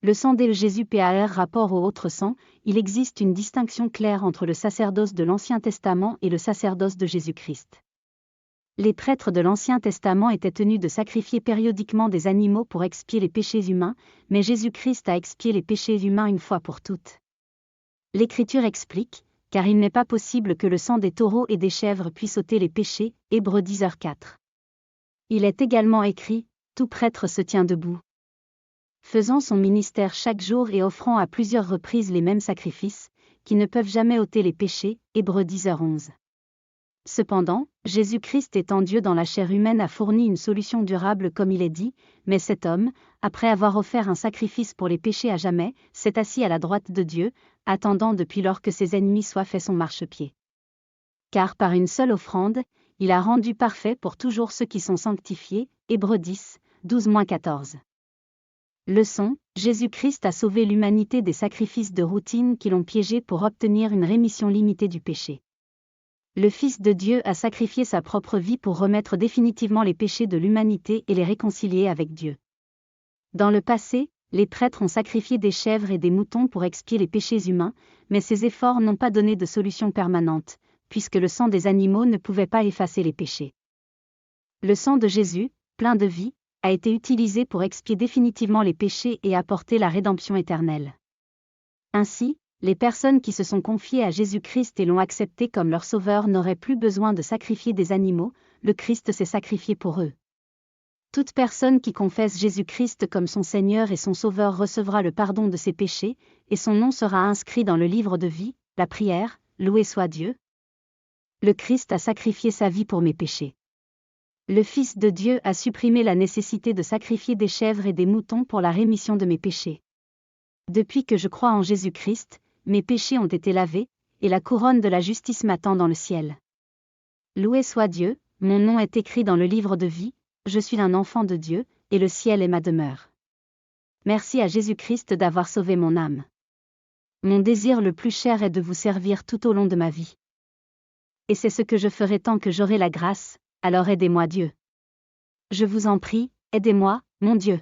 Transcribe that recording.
Le sang de Jésus par rapport au autre sang, il existe une distinction claire entre le sacerdoce de l'Ancien Testament et le sacerdoce de Jésus-Christ. Les prêtres de l'Ancien Testament étaient tenus de sacrifier périodiquement des animaux pour expier les péchés humains, mais Jésus-Christ a expié les péchés humains une fois pour toutes. L'Écriture explique, car il n'est pas possible que le sang des taureaux et des chèvres puisse ôter les péchés, Hébreux 10h4. Il est également écrit, tout prêtre se tient debout, faisant son ministère chaque jour et offrant à plusieurs reprises les mêmes sacrifices, qui ne peuvent jamais ôter les péchés, Hébreux 10h11. Cependant, Jésus-Christ étant Dieu dans la chair humaine a fourni une solution durable comme il est dit, mais cet homme, après avoir offert un sacrifice pour les péchés à jamais, s'est assis à la droite de Dieu, attendant depuis lors que ses ennemis soient fait son marchepied. Car par une seule offrande, il a rendu parfait pour toujours ceux qui sont sanctifiés, Hébreux 10, 12-14. Leçon, Jésus-Christ a sauvé l'humanité des sacrifices de routine qui l'ont piégé pour obtenir une rémission limitée du péché. Le Fils de Dieu a sacrifié sa propre vie pour remettre définitivement les péchés de l'humanité et les réconcilier avec Dieu. Dans le passé, les prêtres ont sacrifié des chèvres et des moutons pour expier les péchés humains, mais ces efforts n'ont pas donné de solution permanente, puisque le sang des animaux ne pouvait pas effacer les péchés. Le sang de Jésus, plein de vie, a été utilisé pour expier définitivement les péchés et apporter la rédemption éternelle. Ainsi, les personnes qui se sont confiées à Jésus-Christ et l'ont accepté comme leur sauveur n'auraient plus besoin de sacrifier des animaux, le Christ s'est sacrifié pour eux. Toute personne qui confesse Jésus-Christ comme son Seigneur et son Sauveur recevra le pardon de ses péchés, et son nom sera inscrit dans le livre de vie, la prière, loué soit Dieu. Le Christ a sacrifié sa vie pour mes péchés. Le Fils de Dieu a supprimé la nécessité de sacrifier des chèvres et des moutons pour la rémission de mes péchés. Depuis que je crois en Jésus-Christ, mes péchés ont été lavés, et la couronne de la justice m'attend dans le ciel. Loué soit Dieu, mon nom est écrit dans le livre de vie, je suis un enfant de Dieu, et le ciel est ma demeure. Merci à Jésus-Christ d'avoir sauvé mon âme. Mon désir le plus cher est de vous servir tout au long de ma vie. Et c'est ce que je ferai tant que j'aurai la grâce, alors aidez-moi Dieu. Je vous en prie, aidez-moi, mon Dieu.